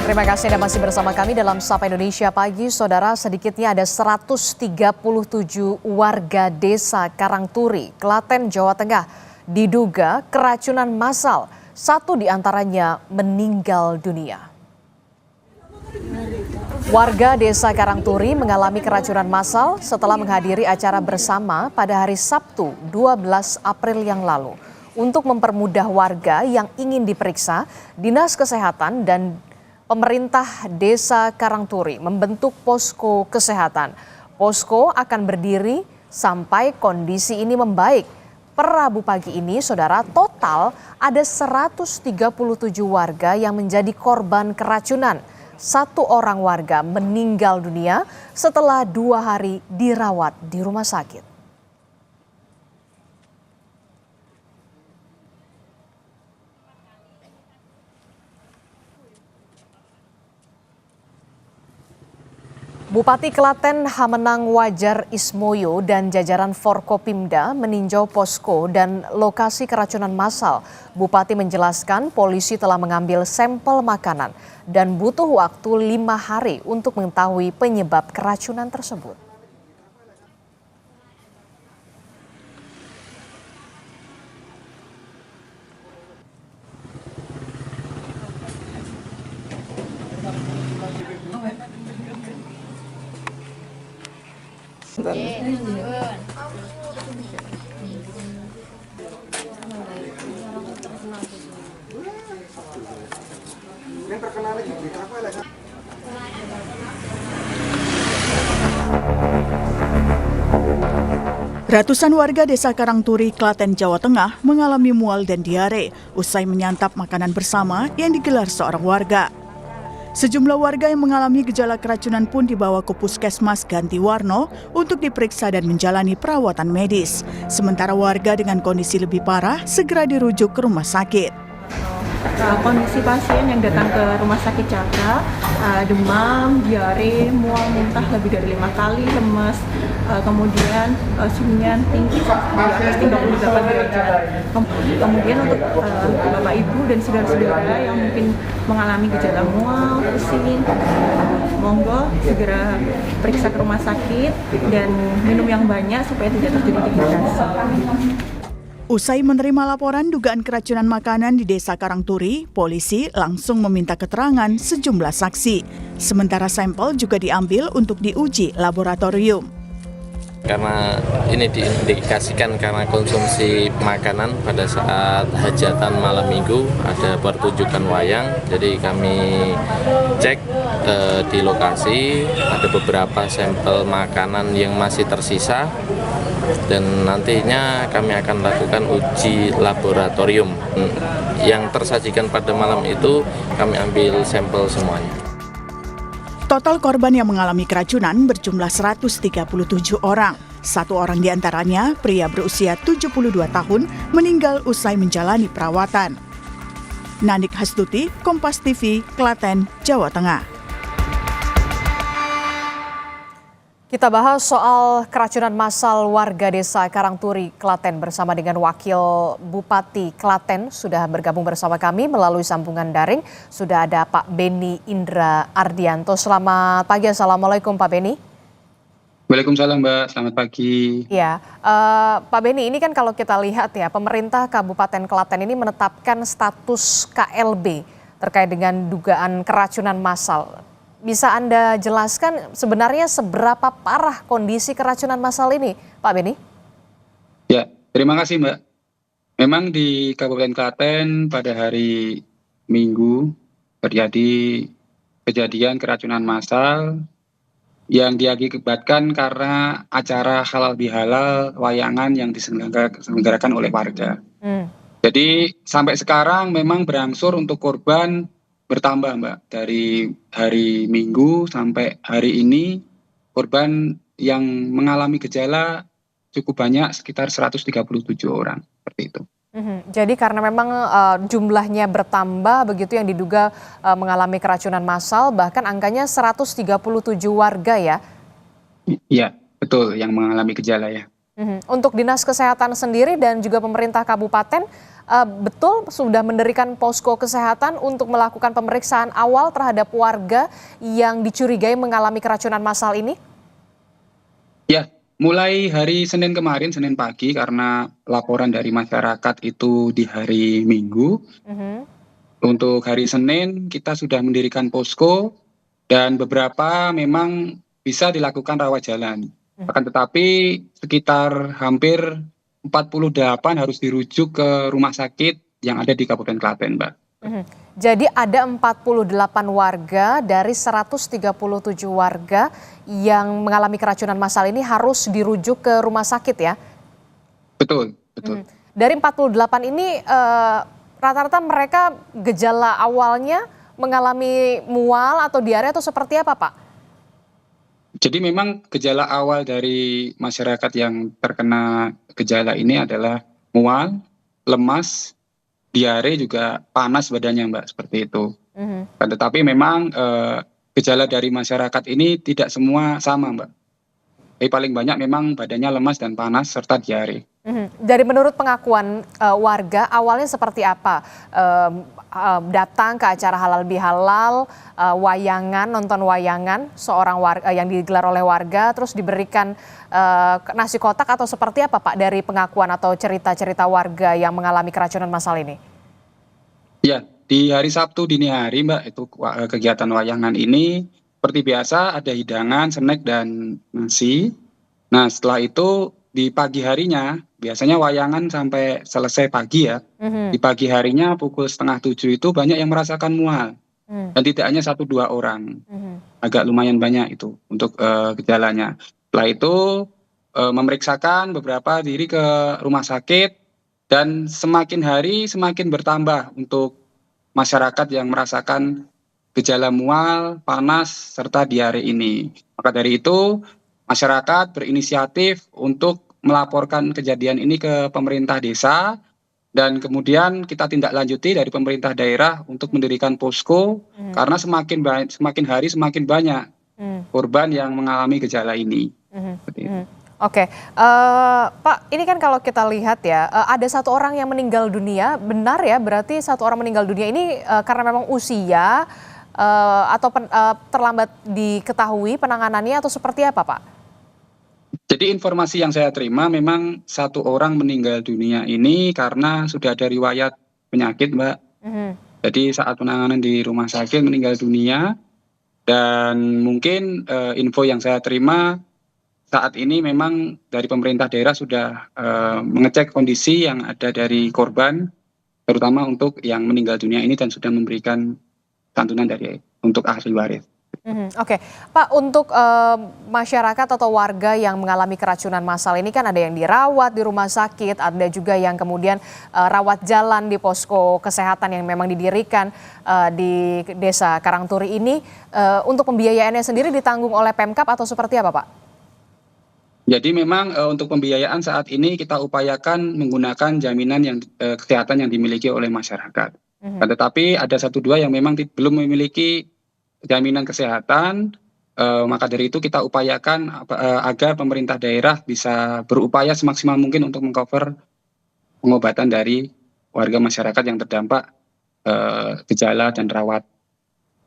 Terima kasih Anda masih bersama kami dalam Sapa Indonesia Pagi. Saudara, sedikitnya ada 137 warga desa Karangturi, Klaten, Jawa Tengah diduga keracunan massal. Satu di antaranya meninggal dunia. Warga desa Karangturi mengalami keracunan massal setelah menghadiri acara bersama pada hari Sabtu 12 April yang lalu. Untuk mempermudah warga yang ingin diperiksa, Dinas Kesehatan dan pemerintah desa Karangturi membentuk posko kesehatan. Posko akan berdiri sampai kondisi ini membaik. Per Rabu pagi ini, saudara, total ada 137 warga yang menjadi korban keracunan. Satu orang warga meninggal dunia setelah 2 hari dirawat di rumah sakit. Bupati Klaten Hamenang Wajar Ismoyo dan jajaran Forkopimda meninjau posko dan lokasi keracunan massal. Bupati menjelaskan polisi telah mengambil sampel makanan dan butuh waktu 5 hari untuk mengetahui penyebab keracunan tersebut. Ratusan warga desa Karangturi, Klaten, Jawa Tengah mengalami mual dan diare usai menyantap makanan bersama yang digelar seorang warga. Sejumlah warga yang mengalami gejala keracunan pun dibawa ke Puskesmas Ganti Warno untuk diperiksa dan menjalani perawatan medis. Sementara warga dengan kondisi lebih parah segera dirujuk ke rumah sakit. Kondisi pasien yang datang ke rumah sakit Cakra, demam, diare, mual, muntah lebih dari 5 kali, lemas, kemudian suhunya tinggi di atas 38 derajat. Kemudian untuk Bapak Ibu dan saudara-saudara yang mungkin mengalami gejala mual, pusing, monggo segera periksa ke rumah sakit dan minum yang banyak supaya tidak terjadi dehidrasi. Usai menerima laporan dugaan keracunan makanan di desa Karangturi, polisi langsung meminta keterangan sejumlah saksi. Sementara sampel juga diambil untuk diuji laboratorium. Karena ini diindikasikan karena konsumsi makanan pada saat hajatan malam minggu, ada pertunjukan wayang, jadi kami cek di lokasi, ada beberapa sampel makanan yang masih tersisa dan nantinya kami akan lakukan uji laboratorium. Yang tersajikan pada malam itu kami ambil sampel semuanya. Total korban yang mengalami keracunan berjumlah 137 orang. Satu orang diantaranya, pria berusia 72 tahun, meninggal usai menjalani perawatan. Nanik Hastuti, Kompas TV, Klaten, Jawa Tengah. Kita bahas soal keracunan massal warga desa Karangturi, Klaten bersama dengan Wakil Bupati Klaten sudah bergabung bersama kami melalui sambungan daring. Sudah ada Pak Beni Indra Ardianto. Selamat pagi, Assalamualaikum Pak Beni. Waalaikumsalam Mbak, selamat pagi. Ya, Pak Beni, ini kan kalau kita lihat ya, pemerintah Kabupaten Klaten ini menetapkan status KLB terkait dengan dugaan keracunan massal. Bisa Anda jelaskan sebenarnya seberapa parah kondisi keracunan massal ini, Pak Beni? Ya, terima kasih Mbak. Memang di Kabupaten Klaten pada hari Minggu terjadi kejadian keracunan massal yang diakibatkan karena acara halal bihalal wayangan yang diselenggarakan oleh warga. Jadi sampai sekarang memang berangsur untuk korban bertambah Mbak, dari hari Minggu sampai hari ini korban yang mengalami gejala cukup banyak, sekitar 137 orang, seperti itu. Jadi karena memang jumlahnya bertambah begitu yang diduga mengalami keracunan massal, bahkan angkanya 137 warga ya? Iya, betul yang mengalami gejala ya. Untuk Dinas Kesehatan sendiri dan juga pemerintah kabupaten, betul sudah mendirikan posko kesehatan untuk melakukan pemeriksaan awal terhadap warga yang dicurigai mengalami keracunan massal ini? Ya, mulai hari Senin kemarin, Senin pagi, karena laporan dari masyarakat itu di hari Minggu, untuk hari Senin kita sudah mendirikan posko dan beberapa memang bisa dilakukan rawat jalan. Akan tetapi sekitar hampir 48 harus dirujuk ke rumah sakit yang ada di Kabupaten Klaten, Mbak. Jadi ada 48 warga dari 137 warga yang mengalami keracunan massal ini harus dirujuk ke rumah sakit ya? Betul, betul. Dari 48 ini rata-rata mereka gejala awalnya mengalami mual atau diare atau seperti apa, Pak? Jadi memang gejala awal dari masyarakat yang terkena gejala ini adalah mual, lemas, diare, juga panas badannya, Mbak, seperti itu. Tetapi memang gejala dari masyarakat ini tidak semua sama, Mbak. Tapi paling banyak memang badannya lemas dan panas serta diare. Dari menurut pengakuan warga awalnya seperti apa? Datang ke acara halal bihalal, wayangan, nonton wayangan seorang warga yang digelar oleh warga, terus diberikan nasi kotak atau seperti apa, Pak, dari pengakuan atau cerita-cerita warga yang mengalami keracunan massal ini? Ya, di hari Sabtu dini hari, Mbak, itu kegiatan wayangan ini seperti biasa ada hidangan, snack, dan nasi. Nah, setelah itu di pagi harinya, biasanya wayangan sampai selesai pagi ya. Di pagi harinya pukul 6:30 itu banyak yang merasakan mual. Dan tidak hanya 1-2 orang. Agak lumayan banyak itu untuk gejalanya. Setelah itu memeriksakan beberapa diri ke rumah sakit. Dan semakin hari semakin bertambah untuk masyarakat yang merasakan gejala mual, panas, serta diare ini. Maka dari itu masyarakat berinisiatif untuk melaporkan kejadian ini ke pemerintah desa, dan kemudian kita tindak lanjuti dari pemerintah daerah untuk mendirikan posko, karena semakin hari semakin banyak korban yang mengalami gejala ini. Seperti itu. Oke, Pak, ini kan kalau kita lihat ya, ada satu orang yang meninggal dunia, benar ya? Berarti satu orang meninggal dunia ini karena memang usia atau terlambat diketahui penanganannya atau seperti apa, Pak? Jadi informasi yang saya terima memang satu orang meninggal dunia ini karena sudah ada riwayat penyakit, Mbak. Jadi saat penanganan di rumah sakit meninggal dunia, dan mungkin info yang saya terima saat ini memang dari pemerintah daerah sudah mengecek kondisi yang ada dari korban, terutama untuk yang meninggal dunia ini, dan sudah memberikan santunan untuk ahli waris. Oke, Pak, untuk masyarakat atau warga yang mengalami keracunan massal ini kan ada yang dirawat di rumah sakit, ada juga yang kemudian rawat jalan di posko kesehatan yang memang didirikan di Desa Karangturi ini. Untuk pembiayaannya sendiri ditanggung oleh Pemkab atau seperti apa, Pak? Jadi memang untuk pembiayaan saat ini kita upayakan menggunakan jaminan yang kesehatan yang dimiliki oleh masyarakat. Tetapi ada 1-2 yang memang belum memiliki jaminan kesehatan, maka dari itu kita upayakan agar pemerintah daerah bisa berupaya semaksimal mungkin untuk mengcover pengobatan dari warga masyarakat yang terdampak gejala dan rawat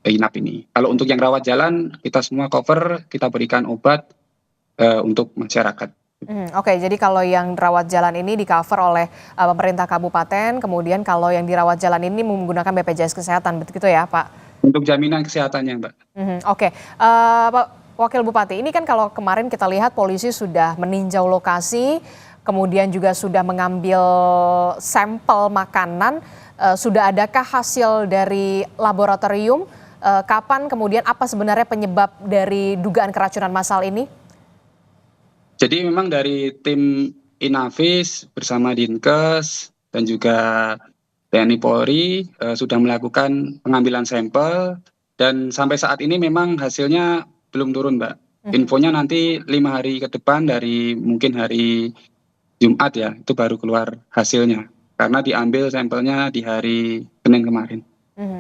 inap ini. Kalau untuk yang rawat jalan, kita semua cover, kita berikan obat untuk masyarakat. Oke, jadi kalau yang rawat jalan ini di-cover oleh pemerintah kabupaten, kemudian kalau yang dirawat jalan ini menggunakan BPJS Kesehatan, begitu ya, Pak? Untuk jaminan kesehatannya, Mbak. Oke, Pak Wakil Bupati, ini kan kalau kemarin kita lihat polisi sudah meninjau lokasi, kemudian juga sudah mengambil sampel makanan, sudah adakah hasil dari laboratorium? Kapan kemudian apa sebenarnya penyebab dari dugaan keracunan massal ini? Jadi memang dari tim Inavis bersama Dinkes dan juga TNI Polri sudah melakukan pengambilan sampel, dan sampai saat ini memang hasilnya belum turun, Mbak. Infonya nanti 5 hari ke depan, dari mungkin hari Jumat ya, itu baru keluar hasilnya. Karena diambil sampelnya di hari Senin kemarin.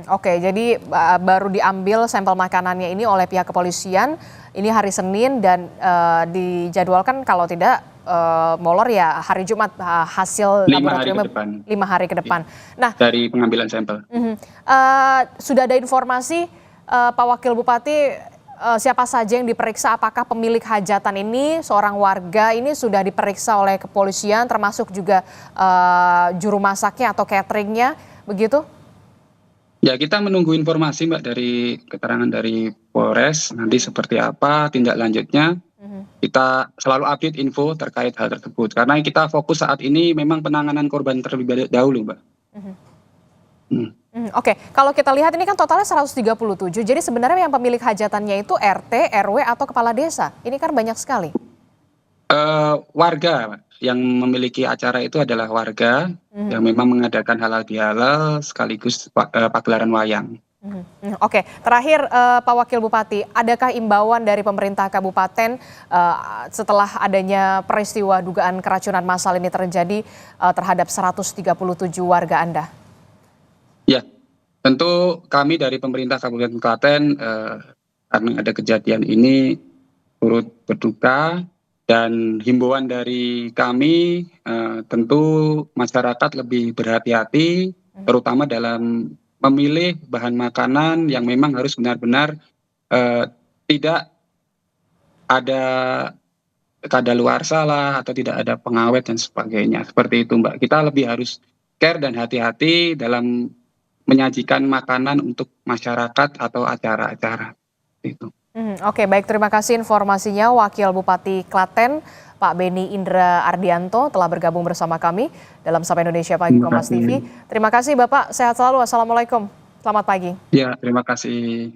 Oke, jadi baru diambil sampel makanannya ini oleh pihak kepolisian ini hari Senin, dan dijadwalkan kalau tidak molor ya hari Jumat hasil 5 hari ke laboratoriumnya depan 5 hari ke depan. Nah, dari pengambilan sampel. sudah ada informasi Pak Wakil Bupati siapa saja yang diperiksa, apakah pemilik hajatan ini seorang warga ini sudah diperiksa oleh kepolisian termasuk juga juru masaknya atau cateringnya begitu? Ya, kita menunggu informasi Mbak dari keterangan dari Polres nanti seperti apa tindak lanjutnya. Kita selalu update info terkait hal tersebut karena kita fokus saat ini memang penanganan korban terlebih dahulu Mbak. Oke, kalau kita lihat ini kan totalnya 137, jadi sebenarnya yang pemilik hajatannya itu RT, RW atau kepala desa? Ini kan banyak sekali. Warga yang memiliki acara itu adalah warga yang memang mengadakan halal bihalal sekaligus pagelaran wayang. Oke, terakhir Pak Wakil Bupati, adakah imbauan dari pemerintah kabupaten setelah adanya peristiwa dugaan keracunan massal ini terjadi terhadap 137 warga Anda? Ya, tentu kami dari pemerintah Kabupaten Klaten karena ada kejadian ini turut berduka dan himbauan dari kami tentu masyarakat lebih berhati-hati terutama dalam memilih bahan makanan yang memang harus benar-benar tidak ada kadaluarsa lah atau tidak ada pengawet dan sebagainya. Seperti itu Mbak. Kita lebih harus care dan hati-hati dalam menyajikan makanan untuk masyarakat atau acara-acara. Itu. Oke, baik, terima kasih informasinya Wakil Bupati Klaten Pak Beni Indra Ardianto telah bergabung bersama kami dalam Sapa Indonesia Pagi Kompas TV. Terima kasih Bapak, sehat selalu. Assalamualaikum. Selamat pagi. Ya, terima kasih.